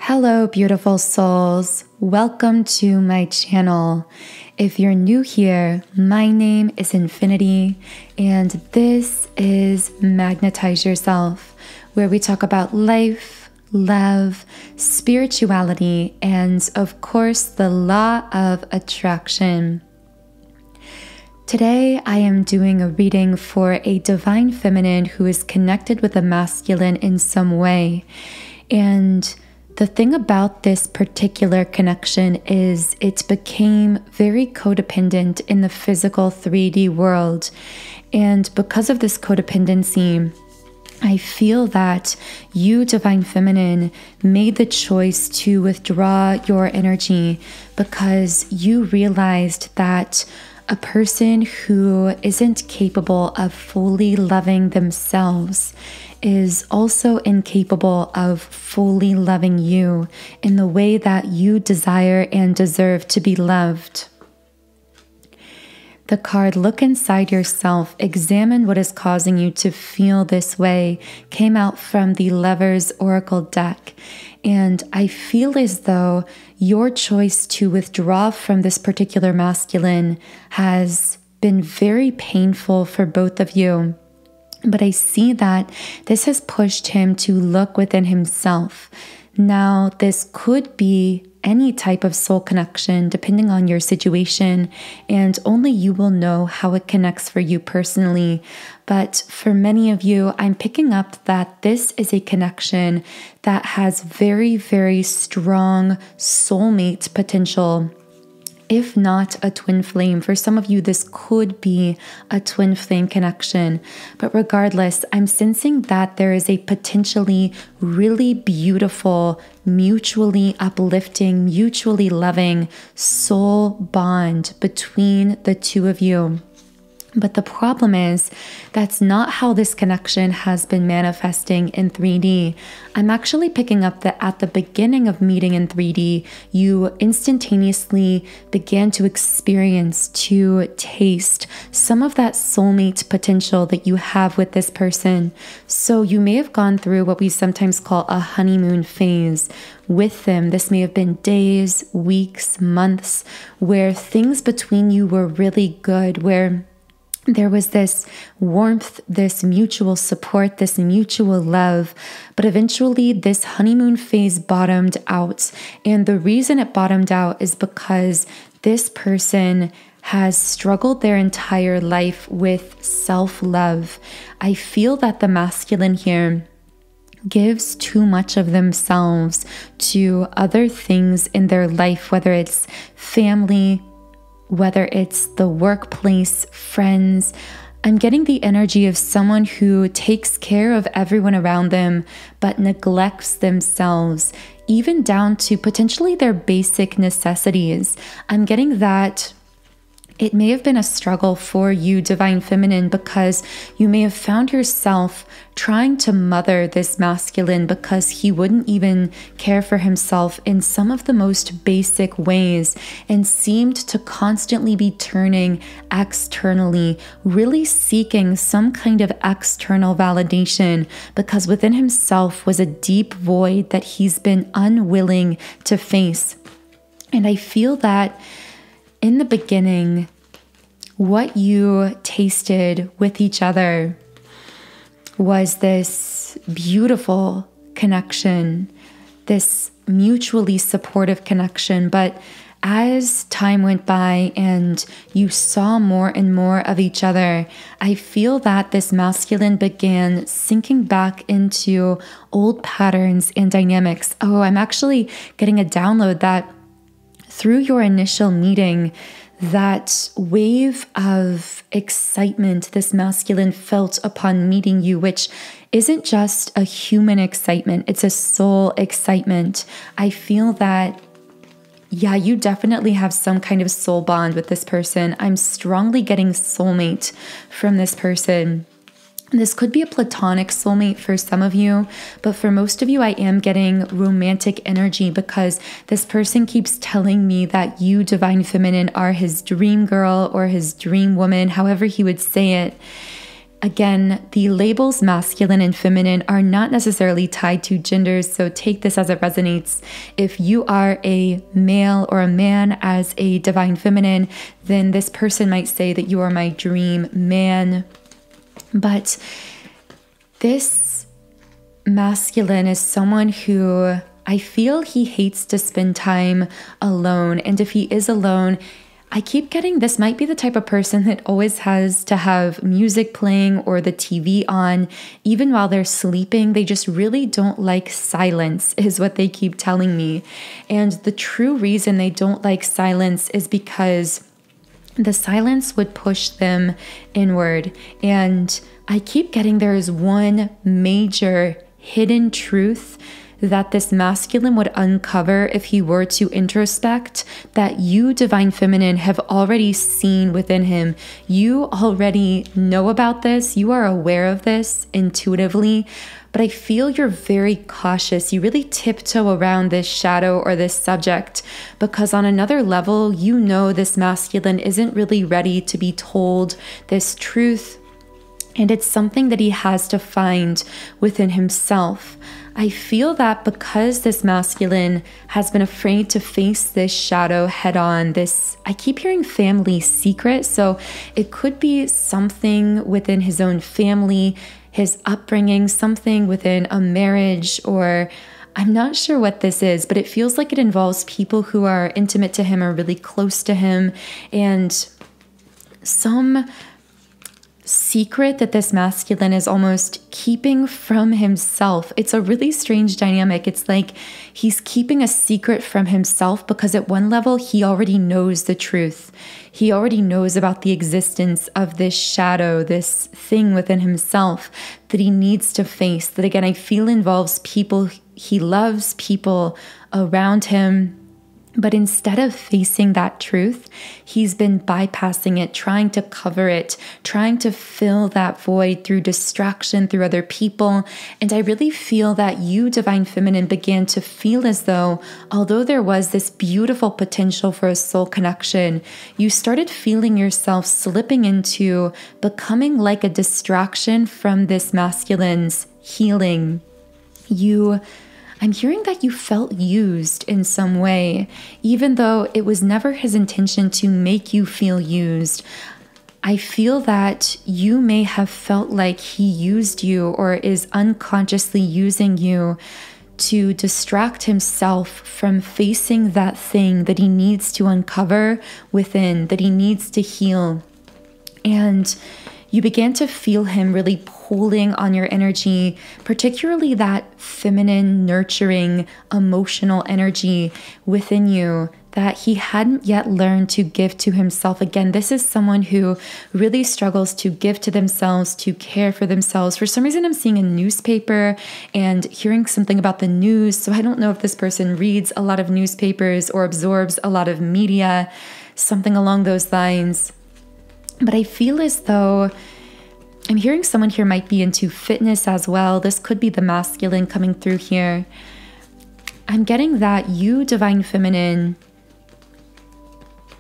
Hello, beautiful souls. Welcome to my channel. If you're new here, my name is Infinity, and this is Magnetize Yourself, where we talk about life, love, spirituality, and of course, the law of attraction. Today, I am doing a reading for a divine feminine who is connected with a masculine in some way. And the thing about this particular connection is it became very codependent in the physical 3D world. And because of this codependency, I feel that you, Divine Feminine, made the choice to withdraw your energy because you realized that a person who isn't capable of fully loving themselves is also incapable of fully loving you in the way that you desire and deserve to be loved. The card Look Inside Yourself, Examine What is Causing You to Feel This Way came out from the Lover's Oracle deck. And I feel as though your choice to withdraw from this particular masculine has been very painful for both of you. But I see that this has pushed him to look within himself. Now, this could be any type of soul connection, depending on your situation, and only you will know how it connects for you personally. But for many of you, I'm picking up that this is a connection that has very, very strong soulmate potential. If not a twin flame, for some of you, this could be a twin flame connection. But regardless, I'm sensing that there is a potentially really beautiful, mutually uplifting, mutually loving soul bond between the two of you. But the problem is, that's not how this connection has been manifesting in 3D. I'm actually picking up that at the beginning of meeting in 3D, you instantaneously began to experience, to taste some of that soulmate potential that you have with this person. So you may have gone through what we sometimes call a honeymoon phase with them. This may have been days, weeks, months, where things between you were really good, where there was this warmth, this mutual support, this mutual love, but eventually this honeymoon phase bottomed out. And the reason it bottomed out is because this person has struggled their entire life with self-love. I feel that the masculine here gives too much of themselves to other things in their life, whether it's family, whether it's the workplace, friends. I'm getting the energy of someone who takes care of everyone around them, but neglects themselves, even down to potentially their basic necessities. I'm getting that it may have been a struggle for you, Divine Feminine, because you may have found yourself trying to mother this masculine because he wouldn't even care for himself in some of the most basic ways and seemed to constantly be turning externally, really seeking some kind of external validation because within himself was a deep void that he's been unwilling to face. And I feel that in the beginning, what you tasted with each other was this beautiful connection, this mutually supportive connection. But as time went by and you saw more and more of each other, I feel that this masculine began sinking back into old patterns and dynamics. Oh, I'm actually getting a download that through your initial meeting, that wave of excitement this masculine felt upon meeting you, which isn't just a human excitement, it's a soul excitement. I feel that, yeah, you definitely have some kind of soul bond with this person. I'm strongly getting soulmate from this person. This could be a platonic soulmate for some of you, but for most of you, I am getting romantic energy because this person keeps telling me that you, Divine Feminine, are his dream girl or his dream woman, however he would say it. Again, the labels masculine and feminine are not necessarily tied to genders, so take this as it resonates. If you are a male or a man as a divine feminine, then this person might say that you are my dream man. But this masculine is someone who I feel he hates to spend time alone. And if he is alone, I keep getting this might be the type of person that always has to have music playing or the TV on, even while they're sleeping. They just really don't like silence, is what they keep telling me. And the true reason they don't like silence is because the silence would push them inward. And I keep getting there is one major hidden truth that this masculine would uncover if he were to introspect, that you, divine feminine, have already seen within him. You already know about this. You are aware of this intuitively, but I feel you're very cautious. You really tiptoe around this shadow or this subject because on another level, you know this masculine isn't really ready to be told this truth, and it's something that he has to find within himself. I feel that because this masculine has been afraid to face this shadow head on, I keep hearing family secret. So it could be something within his own family, his upbringing, something within a marriage, or I'm not sure what this is, but it feels like it involves people who are intimate to him or really close to him, and some secret that this masculine is almost keeping from himself. It's a really strange dynamic. It's like he's keeping a secret from himself because at one level, he already knows the truth. He already knows about the existence of this shadow, this thing within himself that he needs to face, that again, I feel involves people he loves, people around him. But instead of facing that truth, he's been bypassing it, trying to cover it, trying to fill that void through distraction, through other people. And I really feel that you, divine feminine, began to feel as though, although there was this beautiful potential for a soul connection, you started feeling yourself slipping into becoming like a distraction from this masculine's healing. I'm hearing that you felt used in some way, even though it was never his intention to make you feel used. I feel that you may have felt like he used you or is unconsciously using you to distract himself from facing that thing that he needs to uncover within, that he needs to heal. And you began to feel him really pulling on your energy, particularly that feminine, nurturing, emotional energy within you that he hadn't yet learned to give to himself. Again, this is someone who really struggles to give to themselves, to care for themselves. For some reason, I'm seeing a newspaper and hearing something about the news. So I don't know if this person reads a lot of newspapers or absorbs a lot of media, something along those lines. But I feel as though I'm hearing someone here might be into fitness as well. This could be the masculine coming through here. I'm getting that you, divine feminine,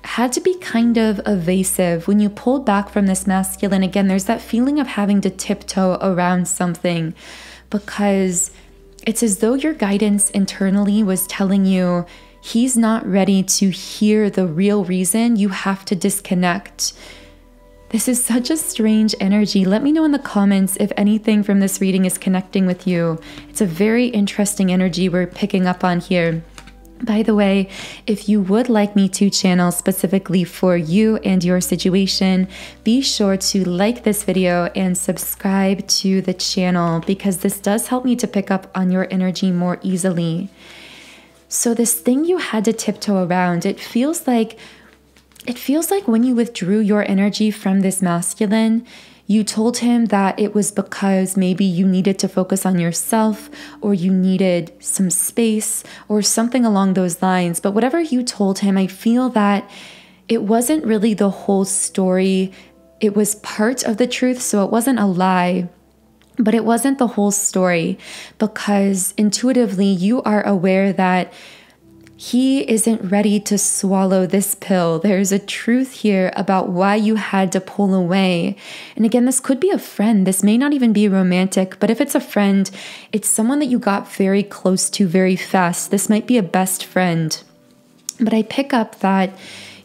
had to be kind of evasive when you pulled back from this masculine. Again, there's that feeling of having to tiptoe around something because it's as though your guidance internally was telling you he's not ready to hear the real reason. You have to disconnect. This is such a strange energy. Let me know in the comments if anything from this reading is connecting with you. It's a very interesting energy we're picking up on here. By the way, if you would like me to channel specifically for you and your situation, be sure to like this video and subscribe to the channel because this does help me to pick up on your energy more easily. So this thing you had to tiptoe around, it feels like when you withdrew your energy from this masculine, you told him that it was because maybe you needed to focus on yourself or you needed some space or something along those lines. But whatever you told him, I feel that it wasn't really the whole story. It was part of the truth, so it wasn't a lie. But it wasn't the whole story because intuitively you are aware that he isn't ready to swallow this pill. There's a truth here about why you had to pull away. And again, this could be a friend. This may not even be romantic, but if it's a friend, it's someone that you got very close to very fast. This might be a best friend. But I pick up that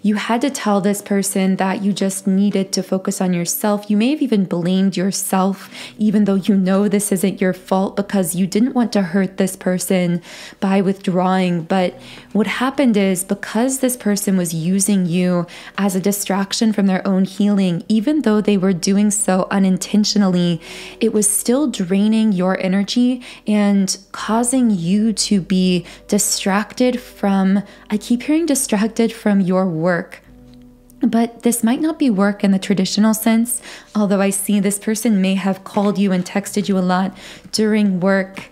you had to tell this person that you just needed to focus on yourself. You may have even blamed yourself, even though you know this isn't your fault, because you didn't want to hurt this person by withdrawing. But what happened is, because this person was using you as a distraction from their own healing, even though they were doing so unintentionally, it was still draining your energy and causing you to be distracted from, I keep hearing distracted from your work. But this might not be work in the traditional sense, although I see this person may have called you and texted you a lot during work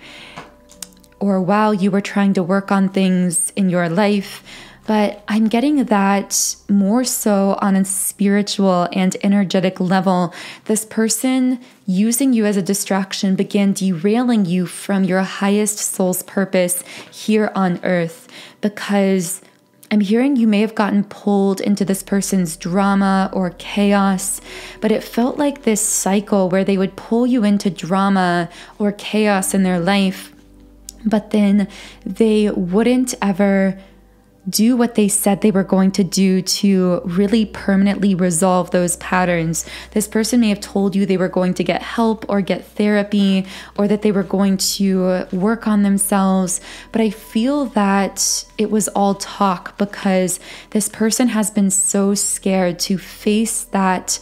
or while you were trying to work on things in your life. But I'm getting that more so on a spiritual and energetic level. This person using you as a distraction began derailing you from your highest soul's purpose here on earth, because I'm hearing you may have gotten pulled into this person's drama or chaos, but it felt like this cycle where they would pull you into drama or chaos in their life, but then they wouldn't ever do what they said they were going to do to really permanently resolve those patterns. This person may have told you they were going to get help or get therapy, or that they were going to work on themselves. But I feel that it was all talk, because this person has been so scared to face that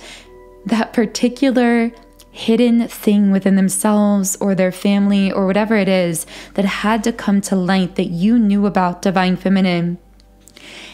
particular hidden thing within themselves or their family or whatever it is that had to come to light that you knew about, Divine Feminine.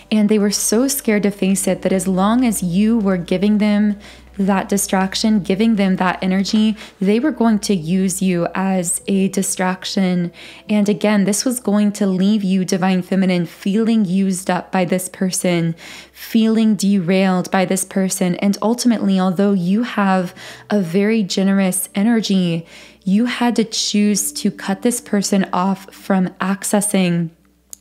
And they were so scared to face it that as long as you were giving them that distraction, giving them that energy, they were going to use you as a distraction. And again, this was going to leave you, Divine Feminine, feeling used up by this person, feeling derailed by this person. And ultimately, although you have a very generous energy, you had to choose to cut this person off from accessing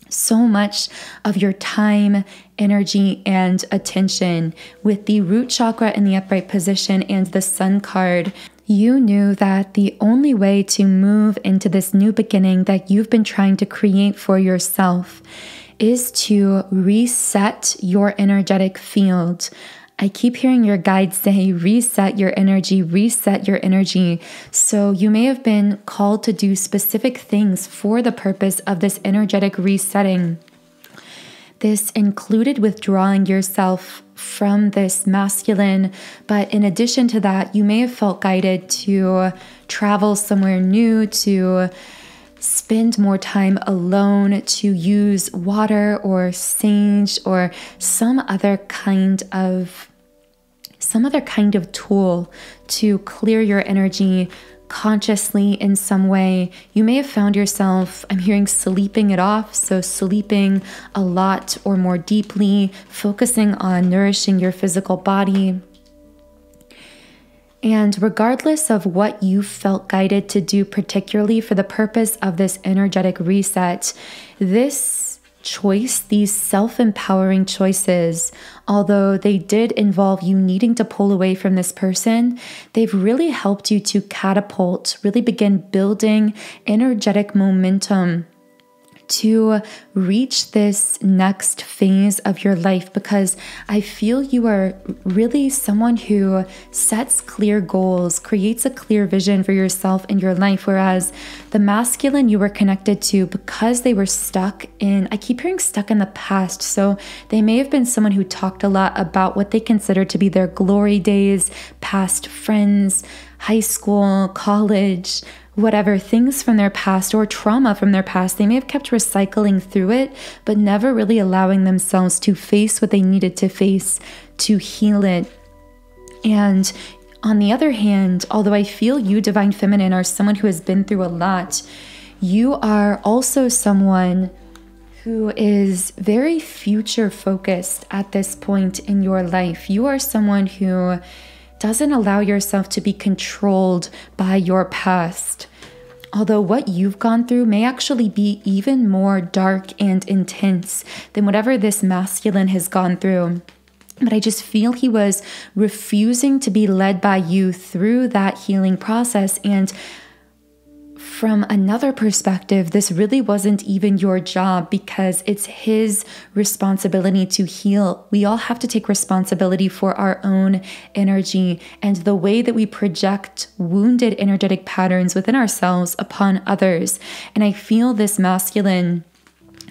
so much of your time, energy, and attention. With the root chakra in the upright position and the sun card, you knew that the only way to move into this new beginning that you've been trying to create for yourself is to reset your energetic field. I keep hearing your guides say, reset your energy, reset your energy. So you may have been called to do specific things for the purpose of this energetic resetting. This included withdrawing yourself from this masculine, but in addition to that, you may have felt guided to travel somewhere new, to spend more time alone, to use water or sage or some other kind of tool to clear your energy consciously in some way. You may have found yourself, I'm hearing, sleeping it off. So sleeping a lot or more deeply, focusing on nourishing your physical body. And regardless of what you felt guided to do, particularly for the purpose of this energetic reset, this choice, these self-empowering choices, although they did involve you needing to pull away from this person, they've really helped you to catapult, really begin building energetic momentum to reach this next phase of your life, because I feel you are really someone who sets clear goals, creates a clear vision for yourself and your life, whereas the masculine you were connected to, because they were stuck in, I keep hearing stuck in the past, so they may have been someone who talked a lot about what they consider to be their glory days, past friends, high school, college, whatever, things from their past or trauma from their past. They may have kept recycling through it, but never really allowing themselves to face what they needed to face to heal it. And on the other hand, although I feel you, Divine Feminine, are someone who has been through a lot, you are also someone who is very future focused at this point in your life. You are someone who doesn't allow yourself to be controlled by your past. although what you've gone through may actually be even more dark and intense than whatever this masculine has gone through. But I just feel he was refusing to be led by you through that healing process. And from another perspective, this really wasn't even your job, because it's his responsibility to heal. We all have to take responsibility for our own energy and the way that we project wounded energetic patterns within ourselves upon others. And I feel this masculine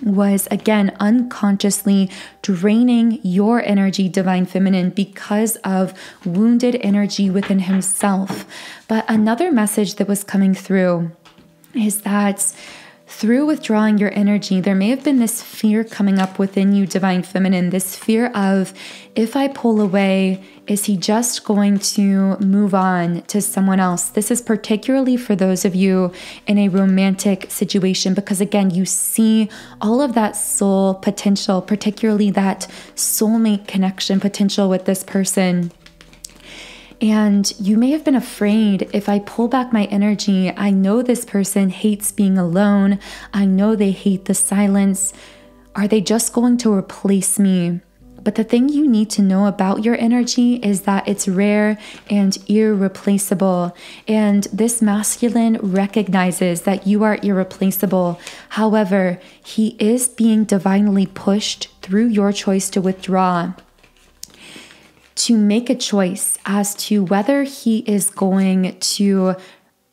was, again, unconsciously draining your energy, divine feminine, because of wounded energy within himself. But another message that was coming through is that through withdrawing your energy, there may have been this fear coming up within you, divine feminine, this fear of, if I pull away, is he just going to move on to someone else? This is particularly for those of you in a romantic situation, because again, you see all of that soul potential, particularly that soulmate connection potential with this person. And you may have been afraid, if I pull back my energy, I know this person hates being alone. I know they hate the silence. Are they just going to replace me? But the thing you need to know about your energy is that it's rare and irreplaceable. And this masculine recognizes that you are irreplaceable. However, he is being divinely pushed through your choice to withdraw, to make a choice as to whether he is going to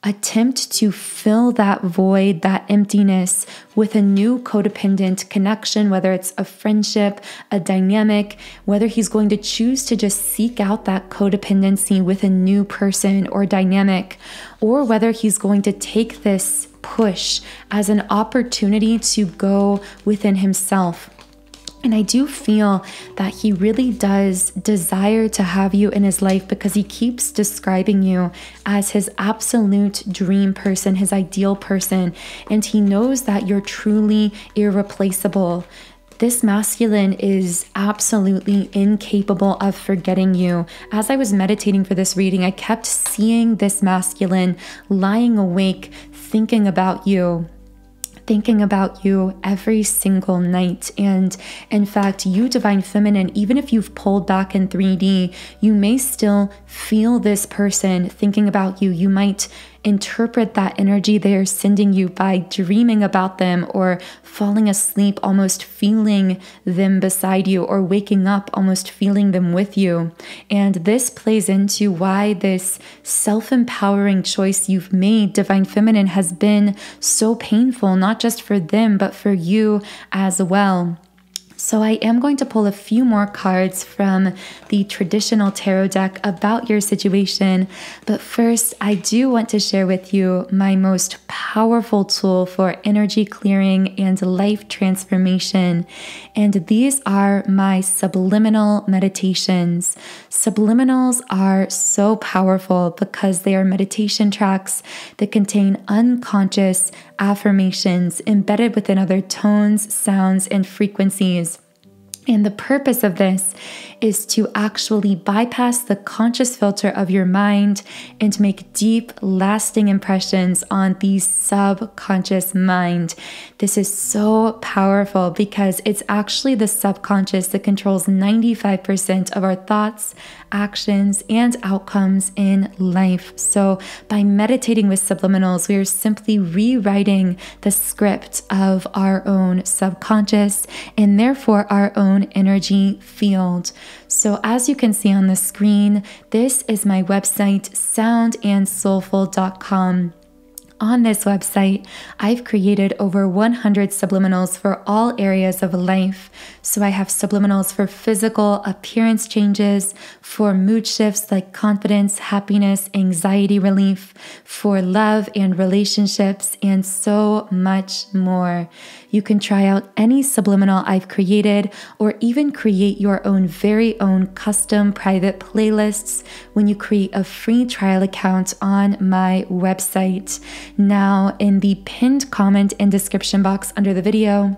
attempt to fill that void, that emptiness, with a new codependent connection, whether it's a friendship, a dynamic, whether he's going to choose to just seek out that codependency with a new person or dynamic, or whether he's going to take this push as an opportunity to go within himself. And I do feel that he really does desire to have you in his life, because he keeps describing you as his absolute dream person, his ideal person. And he knows that you're truly irreplaceable. This masculine is absolutely incapable of forgetting you. As I was meditating for this reading, I kept seeing this masculine lying awake, thinking about you every single night. And in fact, you, divine feminine, even if you've pulled back in 3D, you may still feel this person thinking about you. You might interpret that energy they are sending you by dreaming about them, or falling asleep almost feeling them beside you, or waking up almost feeling them with you. And this plays into why this self-empowering choice you've made, divine feminine, has been so painful, not just for them, but for you as well. So I am going to pull a few more cards from the traditional tarot deck about your situation. But first, I do want to share with you my most powerful tool for energy clearing and life transformation. And these are my subliminal meditations. Subliminals are so powerful because they are meditation tracks that contain unconscious affirmations embedded within other tones, sounds, and frequencies. And the purpose of this is to actually bypass the conscious filter of your mind and make deep, lasting impressions on the subconscious mind. This is so powerful because it's actually the subconscious that controls 95% of our thoughts, actions, and outcomes in life. So by meditating with subliminals, we are simply rewriting the script of our own subconscious and therefore our own energy field. So as you can see on the screen, this is my website, soundandsoulful.com. On this website, I've created over 100 subliminals for all areas of life. So I have subliminals for physical appearance changes, for mood shifts like confidence, happiness, anxiety relief, for love and relationships, and so much more. You can try out any subliminal I've created, or even create your own very own custom private playlists when you create a free trial account on my website. Now, in the pinned comment and description box under the video,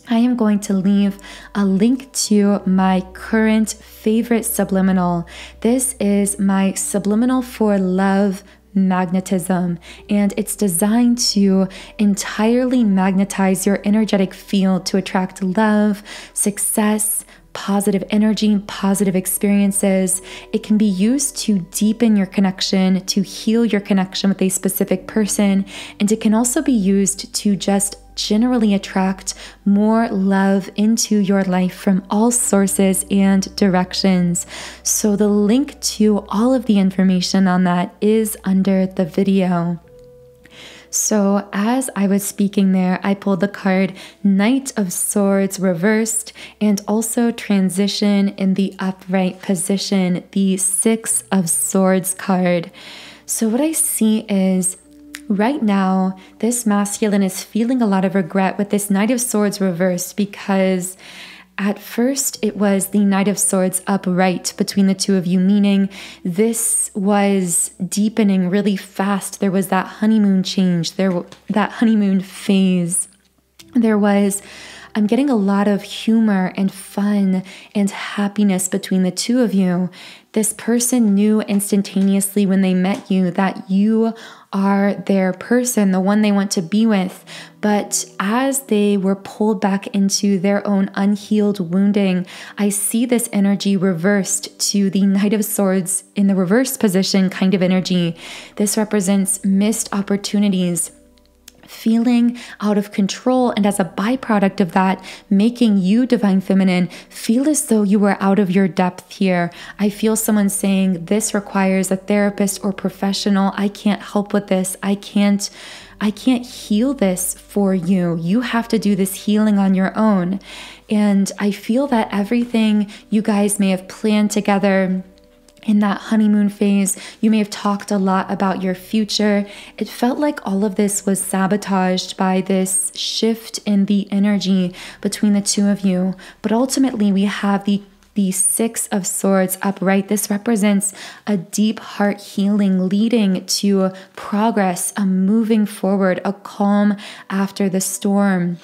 I am going to leave a link to my current favorite subliminal. This is my subliminal for love magnetism, and it's designed to entirely magnetize your energetic field to attract love, success, positive energy, positive experiences. It can be used to deepen your connection, to heal your connection with a specific person, and it can also be used to just generally attract more love into your life from all sources and directions. So the link to all of the information on that is under the video. So as I was speaking there, I pulled the card Knight of Swords reversed and also transition in the upright position, the Six of Swords card. So what I see is right now, this masculine is feeling a lot of regret with this Knight of Swords reversed because at first it was the Knight of Swords upright between the two of you, meaning this was deepening really fast. There was that honeymoon change, that honeymoon phase. I'm getting a lot of humor and fun and happiness between the two of you. This person knew instantaneously when they met you that you are their person, the one they want to be with. But as they were pulled back into their own unhealed wounding, I see this energy reversed to the Knight of Swords in the reverse position kind of energy. This represents missed opportunities, feeling out of control, and as a byproduct of that, making you, Divine Feminine, feel as though you were out of your depth here. I feel someone saying, this requires a therapist or professional. I can't help with this. I can't heal this for you. You have to do this healing on your own. And I feel that everything you guys may have planned together in that honeymoon phase, you may have talked a lot about your future. It felt like all of this was sabotaged by this shift in the energy between the two of you. But ultimately, we have the Six of Swords upright. This represents a deep heart healing leading to progress, a moving forward, a calm after the storm.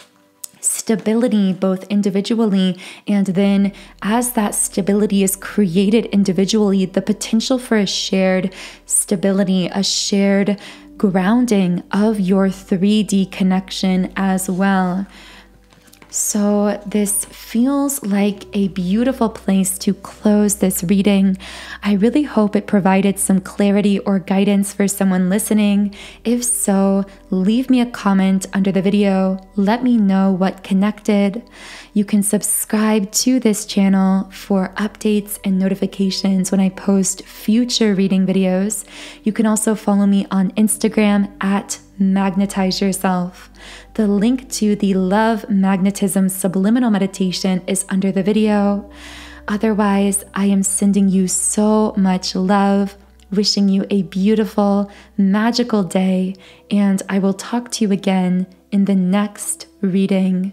Stability both individually, and then as that stability is created individually, the potential for a shared stability, a shared grounding of your 3D connection as well. So this feels like a beautiful place to close this reading. I really hope it provided some clarity or guidance for someone listening. If so, leave me a comment under the video. Let me know what connected. You can subscribe to this channel for updates and notifications when I post future reading videos. You can also follow me on Instagram at Magnetize Yourself. The link to the Love Magnetism Subliminal Meditation is under the video. Otherwise, I am sending you so much love, wishing you a beautiful, magical day, and I will talk to you again in the next reading.